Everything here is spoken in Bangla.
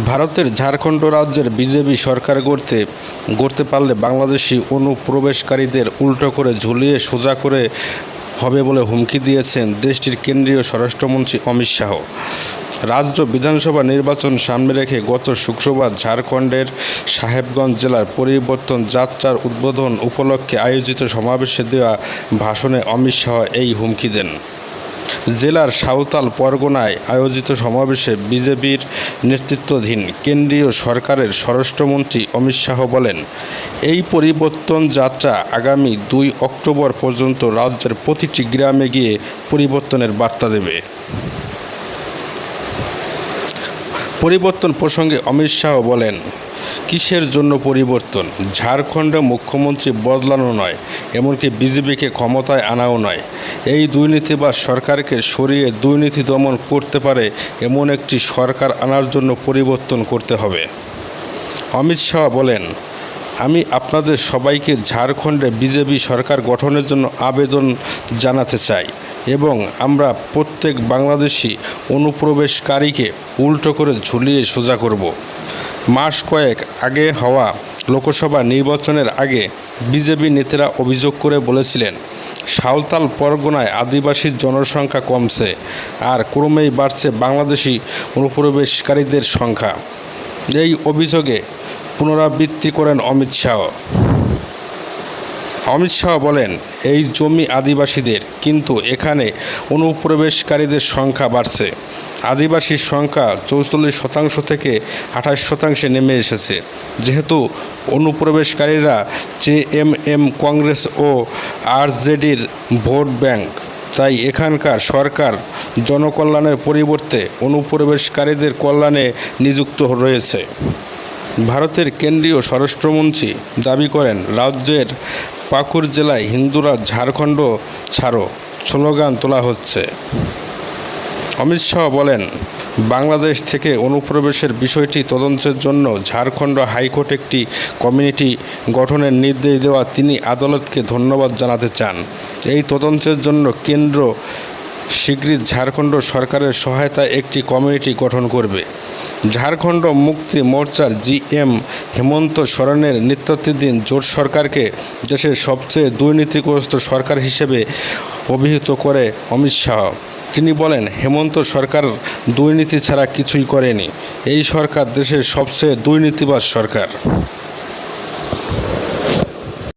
ভারতের ঝাড়খণ্ড রাজ্যের বিজেপি সরকার গড়তে পারলে বাংলাদেশি অনুপ্রবেশকারীদের উল্টো করে ঝুলিয়ে সোজা করে হবে বলে হুমকি দিয়েছেন দেশটির কেন্দ্রীয় স্বরাষ্ট্রমন্ত্রী অমিত শাহ। রাজ্য বিধানসভা নির্বাচন সামনে রেখে গত শুক্রবার ঝাড়খণ্ডের সাহেবগঞ্জ জেলার পরিবর্তন যাত্রার উদ্বোধন উপলক্ষে আয়োজিত সমাবেশে দেওয়া ভাষণে অমিত শাহ এই হুমকি দেন। জেলার সাঁওতাল পরগনায় আয়োজিত সমাবেশে বিজেপির নেতৃত্বাধীন কেন্দ্রীয় সরকারের স্বরাষ্ট্রমন্ত্রী অমিত শাহ বলেন, এই পরিবর্তন যাত্রা আগামী 2 অক্টোবর পর্যন্ত রাজ্যের প্রতিটি গ্রামে গিয়ে পরিবর্তনের বার্তা দেবে। পরিবর্তন প্রসঙ্গে অমিত শাহ বলেন, কিসের জন্য পরিবর্তন? ঝাড়খণ্ডে মুখ্যমন্ত্রী বদলানো নয়, এমনকি বিজেপিকে ক্ষমতায় আনাও নয়। এই দুর্নীতিবাজ সরকারকে সরিয়ে দুর্নীতি দমন করতে পারে এমন একটি সরকার আনার জন্য পরিবর্তন করতে হবে। অমিত শাহ বলেন, আমি আপনাদের সবাইকে ঝাড়খণ্ডে বিজেপি সরকার গঠনের জন্য আবেদন জানাতে চাই এবং আমরা প্রত্যেক বাংলাদেশি অনুপ্রবেশকারীকে উল্টো করে ঝুলিয়ে সোজা করব। মাস কয়েক আগে হওয়া লোকসভা নির্বাচনের আগে বিজেপি নেতারা অভিযোগ করে বলেছিলেন, সাঁওতাল পরগনায় আদিবাসীর জনসংখ্যা কমছে আর ক্রমেই বাড়ছে বাংলাদেশি অনুপ্রবেশকারীদের সংখ্যা। এই অভিযোগে পুনরাবৃত্তি করেন অমিত শাহ। অমিত শাহ বলেন, এই জমি আদিবাসীদের, কিন্তু এখানে অনুপ্রবেশকারীদের সংখ্যা বাড়ছে। আদিবাসীর সংখ্যা 44% থেকে 28% নেমে এসেছে। যেহেতু অনুপ্রবেশকারীরা জেএমএম, কংগ্রেস ও আরজেডির ভোট ব্যাংক, তাই এখানকার সরকার জনকল্যাণের পরিবর্তে অনুপ্রবেশকারীদের কল্যাণে নিযুক্ত রয়েছে। ভারতের কেন্দ্রীয় স্বরাষ্ট্রমন্ত্রী দাবি করেন, রাজ্যের পাকুড় জেলায় হিন্দুরা ঝাড়খণ্ড ছাড়ো স্লোগান তোলা হচ্ছে। অমিত শাহ বলেন, বাংলাদেশ থেকে অনুপ্রবেশের বিষয়টি তদন্তের জন্য ঝাড়খণ্ড হাইকোর্ট একটি কমিটি গঠনের নির্দেশ দেওয়া তিনি আদালতকে ধন্যবাদ জানাতে চান। এই তদন্তের জন্য কেন্দ্র শীঘ্রই ঝাড়খণ্ড সরকারের সহায়তায় একটি কমিটি গঠন করবে। ঝাড়খণ্ড মুক্তি মোর্চার জিএম হেমন্ত সোরেনের নেতৃত্বাধীন জোট সরকারকে দেশের সবচেয়ে দুর্নীতিগ্রস্ত সরকার হিসেবে অভিহিত করে অমিত শাহ। তিনি বলেন, হেমন্ত সরকার দুর্নীতি ছাড়া কিছুই করেনি। এই সরকার দেশের সবচেয়ে দুর্নীতিবাজ সরকার।